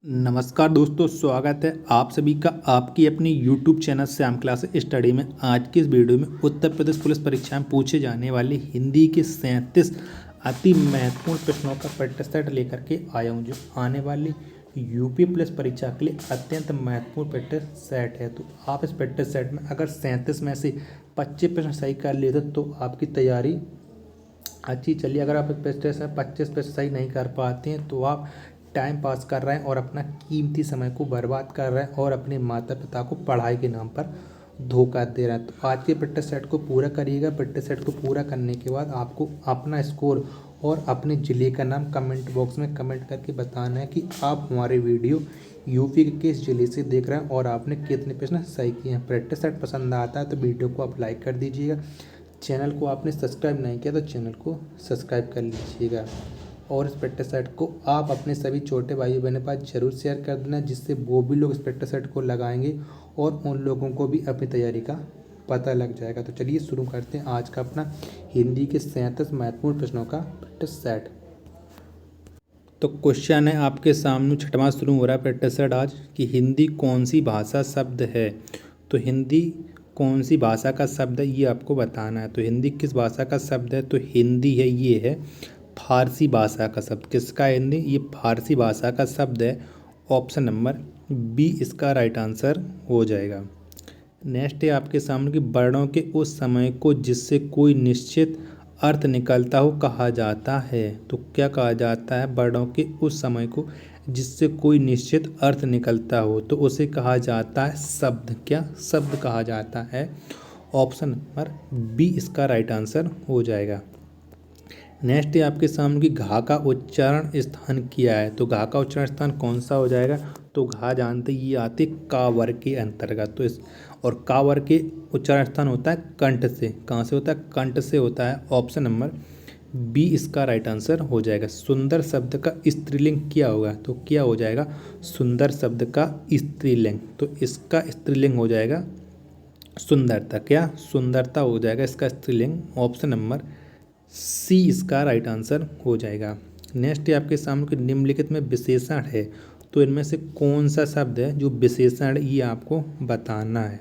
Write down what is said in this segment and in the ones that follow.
नमस्कार दोस्तों, स्वागत है आप सभी का आपकी अपनी YouTube channel Shyam class study में। आज की इस वीडियो में उत्तर प्रदेश पुलिस परीक्षा में पूछे जाने वाले हिंदी के 37 अति महत्वपूर्ण प्रश्नों का प्रैक्टिस सेट लेकर के आया हूँ, जो आने वाली यूपी पुलिस परीक्षा के लिए अत्यंत महत्वपूर्ण प्रैक्टिस सेट है। तो आप इस प्रैक्टिस सेट में अगर 37 में से 25 प्रश्न सही कर लेते तो आपकी तैयारी अच्छी चलिए। अगर आप प्रैक्टिस 25 प्रश्न सही नहीं कर पाते हैं तो आप टाइम पास कर रहे हैं और अपना कीमती समय को बर्बाद कर रहे हैं और अपने माता पिता को पढ़ाई के नाम पर धोखा दे रहे हैं। तो आज के प्रैक्टिस सेट को पूरा करिएगा। प्रैक्टिस सेट को पूरा करने के बाद आपको अपना स्कोर और अपने ज़िले का नाम कमेंट बॉक्स में कमेंट करके बताना है कि आप हमारे वीडियो यूपी के किस ज़िले से देख रहे हैं और आपने कितने प्रश्न सही किए हैं। प्रैक्टिस सेट पसंद आता है तो वीडियो को आप लाइक कर दीजिएगा। चैनल को आपने सब्सक्राइब नहीं किया तो चैनल को सब्सक्राइब कर लीजिएगा और इस प्रैक्टिस सेट को आप अपने सभी छोटे भाई बहनों के पास जरूर शेयर कर देना, जिससे वो भी लोग इस प्रैक्टिस सेट को लगाएंगे और उन लोगों को भी अपनी तैयारी का पता लग जाएगा। तो चलिए शुरू करते हैं आज का अपना हिंदी के 37 महत्वपूर्ण प्रश्नों का प्रैक्टिस सेट। तो क्वेश्चन है आपके सामने, छठवां शुरू हो रहा है प्रैक्टिस सेट आज कि हिंदी कौन सी भाषा शब्द है। तो हिंदी कौन सी भाषा का शब्द है ये आपको बताना है। तो हिंदी किस भाषा का शब्द है, तो हिंदी है ये है फारसी भाषा का शब्द। किसका है हिंदी, ये फारसी भाषा का शब्द है। ऑप्शन नंबर बी इसका राइट आंसर हो जाएगा। नेक्स्ट है आपके सामने कि वर्णों के उस समय को जिससे कोई निश्चित अर्थ निकलता हो कहा जाता है। तो क्या कहा जाता है, वर्णों के उस समय को जिससे कोई निश्चित अर्थ निकलता हो तो उसे कहा जाता है शब्द। क्या शब्द कहा जाता है। ऑप्शन नंबर बी इसका राइट आंसर हो जाएगा। नेक्स्ट है आपके सामने कि घा का उच्चारण स्थान किया है। तो घा का उच्चारण स्थान कौन सा हो जाएगा, तो घा जानते ये आते का वर्ग के अंतर्गत। तो इस और का वर्ग के उच्चारण स्थान होता है कंठ से। कहाँ से होता है, कंठ से होता है। ऑप्शन नंबर बी इसका राइट आंसर हो जाएगा। सुंदर शब्द का स्त्रीलिंग क्या होगा, तो क्या हो जाएगा सुंदर शब्द का स्त्रीलिंग। तो इसका स्त्रीलिंग हो जाएगा सुंदरता। क्या सुंदरता हो जाएगा इसका स्त्रीलिंग। ऑप्शन नंबर सी इसका राइट आंसर हो जाएगा। नेक्स्ट है आपके सामने कि निम्नलिखित में विशेषण है। तो इनमें से कौन सा शब्द है जो विशेषण, ये आपको बताना है।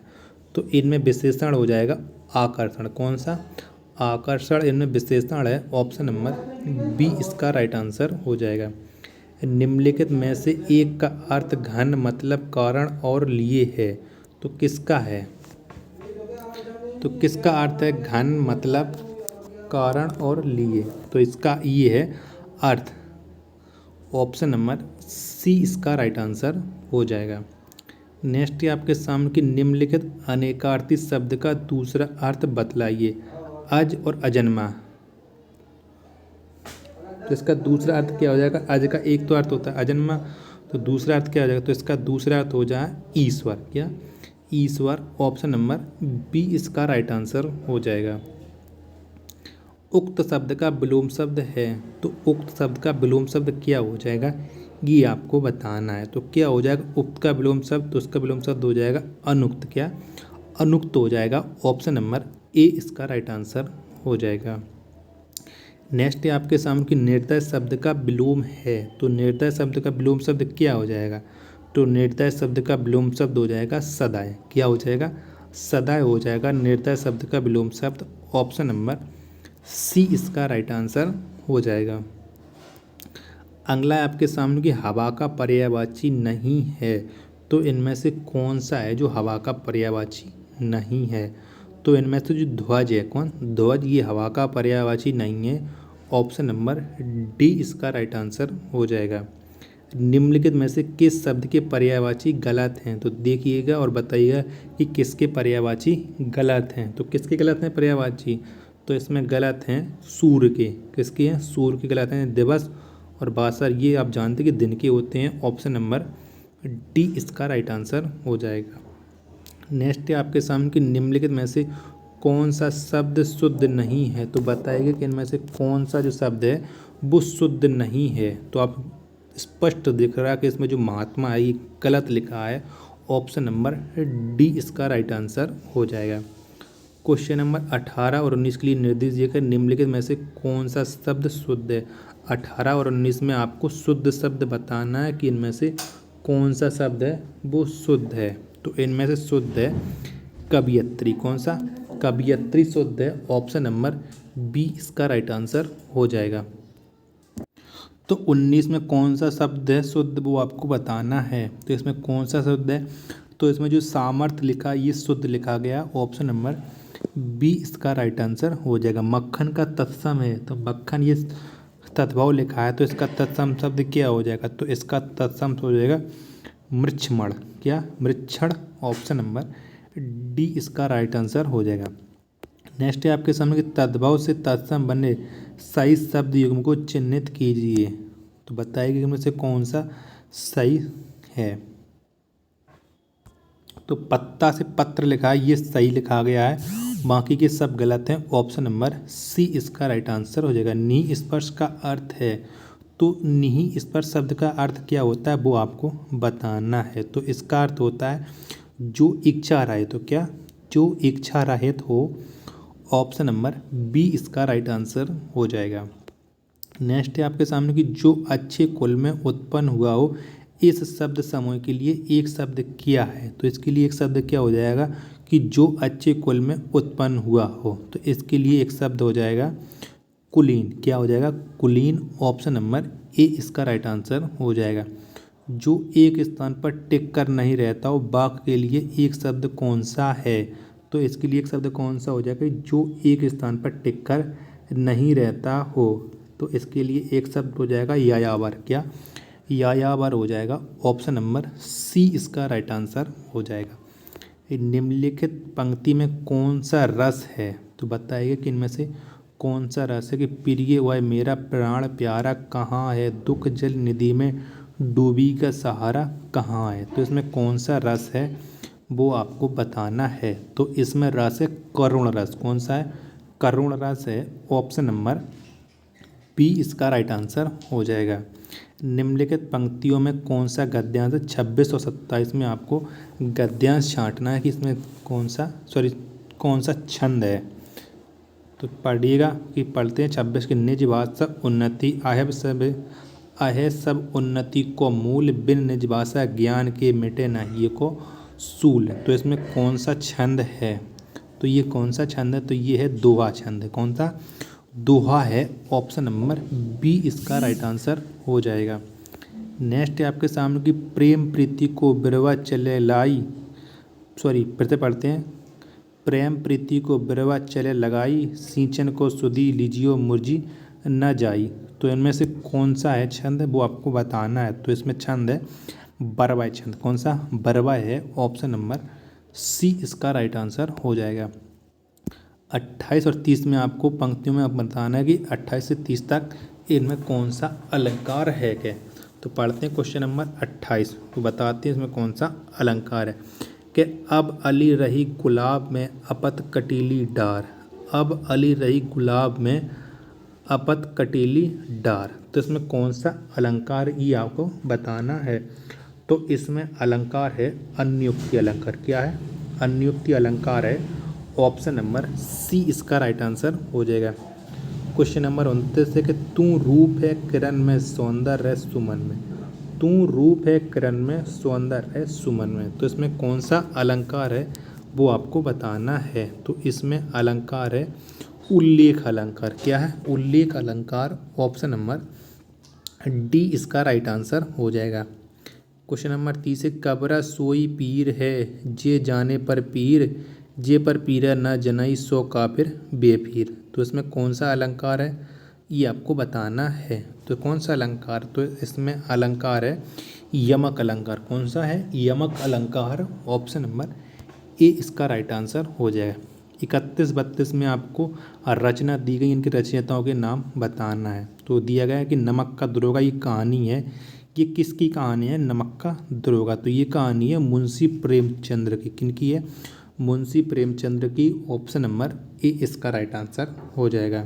तो इनमें विशेषण हो जाएगा आकर्षण। कौन सा, आकर्षण इनमें विशेषण है। ऑप्शन नंबर बी इसका राइट आंसर हो जाएगा। निम्नलिखित में से एक का अर्थ घन मतलब कारण और लिए है। तो किसका है, तो किसका अर्थ है घन मतलब कारण और लिए। तो इसका ये है अर्थ। ऑप्शन नंबर सी इसका राइट आंसर हो जाएगा। नेक्स्ट है आपके सामने कि निम्नलिखित अनेकार्थी शब्द का दूसरा अर्थ बतलाइए। अज और अजन्मा, तो इसका दूसरा अर्थ क्या हो जाएगा। अज का एक तो अर्थ होता है अजन्मा, तो दूसरा अर्थ क्या हो जाएगा, तो इसका दूसरा अर्थ हो जाए ईश्वर। क्या ईश्वर। ऑप्शन नंबर बी इसका राइट आंसर हो जाएगा। उक्त शब्द का विलोम शब्द है। तो उक्त शब्द का विलोम शब्द क्या हो जाएगा, ये आपको बताना है। तो क्या हो जाएगा उक्त का विलोम शब्द, तो उसका विलोम शब्द हो जाएगा अनुक्त। क्या अनुक्त हो जाएगा। ऑप्शन नंबर ए इसका राइट आंसर हो जाएगा। नेक्स्ट है आपके सामने कि निर्दय शब्द का विलोम है। तो निर्दय शब्द का विलोम शब्द क्या हो जाएगा, तो निर्दय शब्द का विलोम शब्द हो जाएगा सदाय। क्या हो जाएगा, सदाय हो जाएगा निर्दय शब्द का विलोम शब्द। ऑप्शन नंबर सी इसका राइट आंसर हो जाएगा। अगला है आपके सामने कि हवा का पर्यायवाची नहीं है। तो इनमें से कौन सा है जो हवा का पर्यायवाची नहीं है। तो इनमें से जो ध्वज है, कौन ध्वज, ये हवा का पर्यायवाची नहीं है। ऑप्शन नंबर डी इसका राइट आंसर हो जाएगा। निम्नलिखित में से किस शब्द के पर्यायवाची गलत हैं। तो देखिएगा और बताइएगा कि किसके पर्यायवाची गलत हैं। तो किसके गलत हैं पर्यायवाची, तो इसमें गलत हैं सूर्य के। किसके हैं, सूर्य के गलत हैं दिवस और बासर, ये आप जानते हैं कि दिन के होते हैं। ऑप्शन नंबर डी इसका राइट आंसर हो जाएगा। नेक्स्ट है आपके सामने कि निम्नलिखित में से कौन सा शब्द शुद्ध नहीं है। तो बताइएगा कि इनमें से कौन सा जो शब्द है वो शुद्ध नहीं है। तो आप स्पष्ट दिख रहा है कि इसमें जो महात्मा है ये गलत लिखा है। ऑप्शन नंबर डी इसका राइट आंसर हो जाएगा। क्वेश्चन नंबर 18 और 19 के लिए निर्देश दिए गए निम्नलिखित में से कौन सा शब्द शुद्ध है। 18 और 19 में आपको शुद्ध शब्द बताना है कि इनमें से कौन सा शब्द है वो शुद्ध है? तो इनमें से शुद्ध है कवियत्री। कौन सा? कवियत्री शुद्ध है। ऑप्शन नंबर बी इसका राइट आंसर हो जाएगा। तो 19 में कौन सा शब्द है शुद्ध वो आपको बताना है। तो इसमें कौन सा शब्द है? तो इसमें जो सामर्थ्य लिखा है ये शुद्ध लिखा गया। ऑप्शन नंबर बी इसका राइट आंसर हो जाएगा। मक्खन का तत्सम है, तो मक्खन ये तद्भव लिखा है, तो इसका तत्सम शब्द क्या हो जाएगा? तो इसका तत्सम हो जाएगा मृच्छमण। क्या? मृच्छण। ऑप्शन नंबर डी इसका राइट आंसर हो जाएगा। नेक्स्ट है आपके सामने कि तद्भव से तत्सम बने सही शब्द युग्म को चिन्हित कीजिए। तो बताइए कि इनमें से कौन सा सही है। तो पत्ता से पत्र लिखा है, ये सही लिखा गया है, बाकी के सब गलत हैं। ऑप्शन नंबर सी इसका राइट आंसर हो जाएगा। नी स्पर्श का अर्थ है, तो निही स्पर्श शब्द का अर्थ क्या होता है वो आपको बताना है। तो इसका अर्थ होता है जो इच्छा रहित हो। क्या? जो इच्छा रहित हो। ऑप्शन नंबर बी इसका राइट आंसर हो जाएगा। नेक्स्ट है आपके सामने कि जो अच्छे कुल में उत्पन्न हुआ हो। इस शब्द समूह के लिए एक शब्द क्या है? तो इसके लिए एक शब्द क्या हो जाएगा कि जो अच्छे कुल में उत्पन्न हुआ हो। तो इसके लिए एक शब्द हो जाएगा कुलीन। क्या हो जाएगा? कुलीन। ऑप्शन नंबर ए इसका राइट आंसर हो जाएगा। जो एक स्थान पर टिक कर नहीं रहता हो, वाक्य के लिए एक शब्द कौन सा है? तो इसके लिए एक शब्द कौन सा हो जाएगा? जो एक स्थान पर टिक कर नहीं रहता हो। तो इसके लिए एक शब्द हो जाएगा यायावर। क्या? यायावर हो जाएगा। ऑप्शन नंबर सी इसका राइट आंसर हो जाएगा। निम्नलिखित पंक्ति में कौन सा रस है? तो बताइए कि इनमें से कौन सा रस है कि प्रिय वह मेरा प्राण प्यारा कहाँ है, दुख जल निधि में डूबी का सहारा कहाँ है। तो इसमें कौन सा रस है वो आपको बताना है। तो इसमें रस है करुण रस। कौन सा है? करुण रस है। ऑप्शन नंबर बी इसका राइट आंसर हो जाएगा। निम्नलिखित पंक्तियों में कौन सा गद्यांश है? 26 और 27 में आपको गद्यांश छांटना है कि इसमें कौन सा छंद है। तो पढ़िएगा कि पढ़ते हैं 26 के निज भाषा उन्नति आहे सब उन्नति को मूल बिन निज भाषा ज्ञान के मिटे नहीं को सूल। तो इसमें कौन सा छंद है? तो ये कौन सा छंद है? तो ये है दोहा छंद है। कौन सा? दोहा है। ऑप्शन नंबर बी इसका राइट आंसर हो जाएगा। नेक्स्ट है आपके सामने की प्रेम प्रीति को बिरवा चले लाई। फिर से पढ़ते हैं। प्रेम प्रीति को बिरवा चले लगाई, सिंचन को सुधी लीजियो मुरझी न जाई। तो इनमें से कौन सा है छंद वो आपको बताना है। तो इसमें छंद है बरवाय छंद। कौन सा? बरवाय है। ऑप्शन नंबर सी इसका राइट आंसर हो जाएगा। 28 और 30 में आपको पंक्तियों में बताना है कि 28 से 30 तक इनमें कौन सा अलंकार है क्या। तो पढ़ते हैं क्वेश्चन नंबर 28। तो बताते हैं इसमें कौन सा अलंकार है कि अब अली रही गुलाब में अपत कटीली डार। अब अली रही गुलाब में अपत कटीली डार। तो इसमें कौन सा अलंकार ये आपको बताना है। तो इसमें अलंकार है अन्युक्ति अलंकार। क्या है? अन्युक्ति अलंकार है। ऑप्शन नंबर सी इसका राइट आंसर हो जाएगा। क्वेश्चन नंबर 29 है कि तू रूप है किरण में सौंदर्य है सुमन में। तू रूप है किरण में सौंदर्य है सुमन में। तो इसमें कौन सा अलंकार है वो आपको बताना है। तो इसमें अलंकार है उल्लेख अलंकार। क्या है? उल्लेख अलंकार। ऑप्शन नंबर डी इसका राइट आंसर हो जाएगा। क्वेश्चन नंबर 30 है कबरा सोई पीर है जे जाने पर पीर, जे पर पीरा न जनई सो काफिर बेपीर। तो इसमें कौन सा अलंकार है ये आपको बताना है। तो कौन सा अलंकार? तो इसमें अलंकार है यमक अलंकार। कौन सा है? यमक अलंकार। ऑप्शन नंबर ए इसका राइट आंसर हो जाएगा। 31-32 में आपको रचना दी गई, इनके रचयिताओं के नाम बताना है। तो दिया गया है कि नमक का दरोगा, ये कहानी है। ये किसकी कहानी है? नमक का दरोगा। तो ये कहानी है मुंशी प्रेमचंद्र की। किनकी है? मुंशी प्रेमचंद्र की। ऑप्शन नंबर ए इसका राइट आंसर हो जाएगा।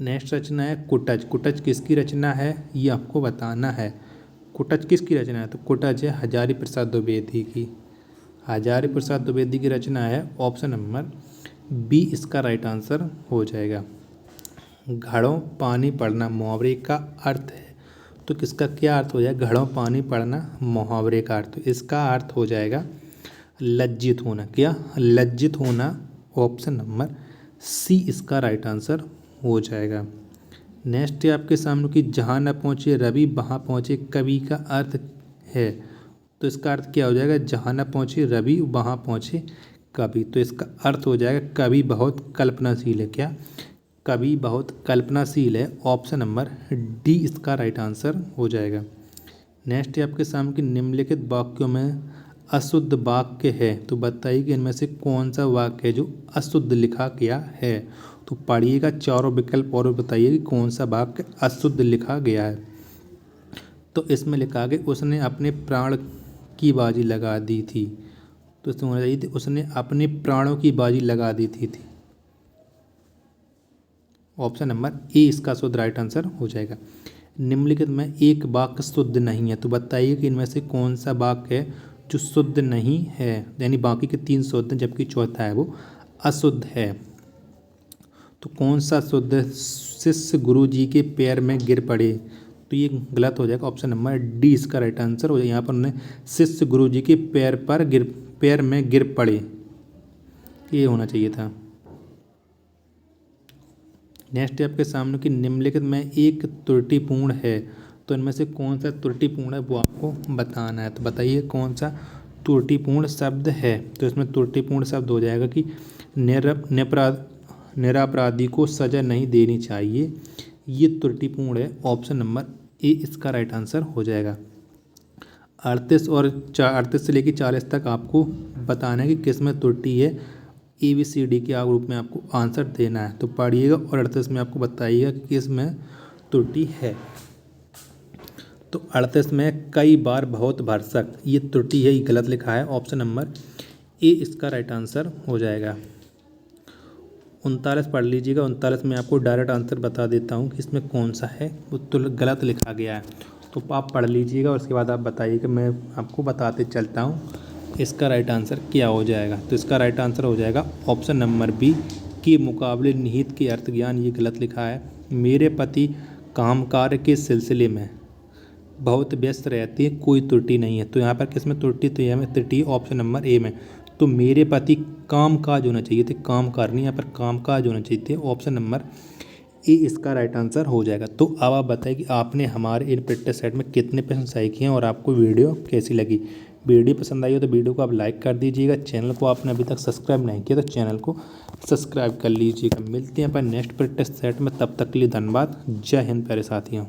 नेक्स्ट रचना है कुटज। कुटज किसकी रचना है ये आपको बताना है। कुटज किसकी रचना है? तो कुटज है हजारी प्रसाद द्विवेदी की। हजारी प्रसाद द्विवेदी की रचना है। ऑप्शन नंबर बी इसका राइट आंसर हो जाएगा। घड़ों पानी पड़ना मुहावरे का अर्थ है। तो किसका क्या अर्थ हो जाएगा, घड़ों पानी पड़ना मुहावरे का अर्थ। तो इसका अर्थ हो जाएगा लज्जित होना। क्या, लज्जित होना। ऑप्शन नंबर सी इसका राइट आंसर हो जाएगा। नेक्स्ट है आपके सामने कि जहाँ न पहुँचे रवि वहाँ पहुँचे कवि का अर्थ है। तो इसका अर्थ क्या हो जाएगा, जहाँ न पहुँचे रवि वहाँ पहुँचे कवि। तो इसका अर्थ हो जाएगा कवि बहुत कल्पनाशील है। क्या, कवि बहुत कल्पनाशील है। ऑप्शन नंबर डी इसका राइट आंसर हो जाएगा। नेक्स्ट है आपके सामने कि निम्नलिखित वाक्यों में अशुद्ध वाक्य है। तो बताइए कि इनमें से कौन सा वाक्य है जो अशुद्ध लिखा गया है। तो पढ़िएगा चारों विकल्प और बताइए कि कौन सा वाक्य अशुद्ध लिखा गया है। तो इसमें लिखा गया उसने अपने प्राण की बाजी लगा दी थी। तो इसमें होना चाहिए उसने अपने प्राणों की बाजी लगा दी थी। ऑप्शन नंबर ए इसका शुद्ध राइट आंसर हो जाएगा। निम्नलिखित में एक वाक्य शुद्ध नहीं है। तो बताइए कि इनमें से कौन सा वाक्य है जो शुद्ध नहीं है, यानी बाकी के 3 शुद्ध हैं जबकि चौथा है वो अशुद्ध है। तो कौन सा शुद्ध है, शिष्य गुरु जी के पैर में गिर पड़े। तो ये गलत हो जाएगा। ऑप्शन नंबर डी इसका राइट आंसर हो जाएगा। यहाँ पर उन्होंने शिष्य गुरु जी के पैर में गिर पड़े, ये होना चाहिए था। नेक्स्ट है आपके सामने कि निम्नलिखित में एक त्रुटिपूर्ण है। तो इनमें से कौन सा त्रुटिपूर्ण है वो आपको बताना है। तो बताइए कौन सा त्रुटिपूर्ण शब्द है। तो इसमें त्रुटिपूर्ण शब्द हो जाएगा कि निरपराधी को सजा नहीं देनी चाहिए, ये त्रुटिपूर्ण है। ऑप्शन नंबर ए इसका राइट आंसर हो जाएगा। 38 से लेकर 40 तक आपको बताना है कि किस में त्रुटि है। ABCD के रूप में आपको आंसर देना है। तो पढ़िएगा और 38 में आपको बताइएगा कि किस में त्रुटि है। तो 38 में कई बार बहुत भरसक, ये त्रुटि है, ये गलत लिखा है। ऑप्शन नंबर ए इसका राइट आंसर हो जाएगा। 39 पढ़ लीजिएगा। 39 में आपको डायरेक्ट आंसर बता देता हूँ कि इसमें कौन सा है वो तो गलत लिखा गया है। तो आप पढ़ लीजिएगा और उसके बाद आप बताइए कि मैं आपको बताते चलता हूँ इसका राइट आंसर क्या हो जाएगा। तो इसका राइट आंसर हो जाएगा ऑप्शन नंबर बी के मुकाबले निहित के अर्थ ज्ञान, ये गलत लिखा है। मेरे पति काम कार्य के सिलसिले में बहुत व्यस्त रहते हैं, कोई त्रुटि नहीं है। तो यहाँ पर किस में त्रुटि, तो यहाँ में त्रुटि ऑप्शन नंबर ए में। तो मेरे पति काम काज होना चाहिए थे, काम कार नहीं, यहाँ पर काम काज होना चाहिए थे। ऑप्शन नंबर ए इसका राइट आंसर हो जाएगा। तो अब आप बताइए कि आपने हमारे इन प्रैक्टिस सेट में कितने प्रश्न सही किए हैं और आपको वीडियो कैसी लगी। वीडियो पसंद आई हो तो वीडियो को आप लाइक कर दीजिएगा। चैनल को आपने अभी तक सब्सक्राइब नहीं किया तो चैनल को सब्सक्राइब कर लीजिएगा। मिलते हैं अपन नेक्स्ट प्रैक्टिस सेट में, तब तक के लिए धन्यवाद। जय हिंद प्यारे साथियों।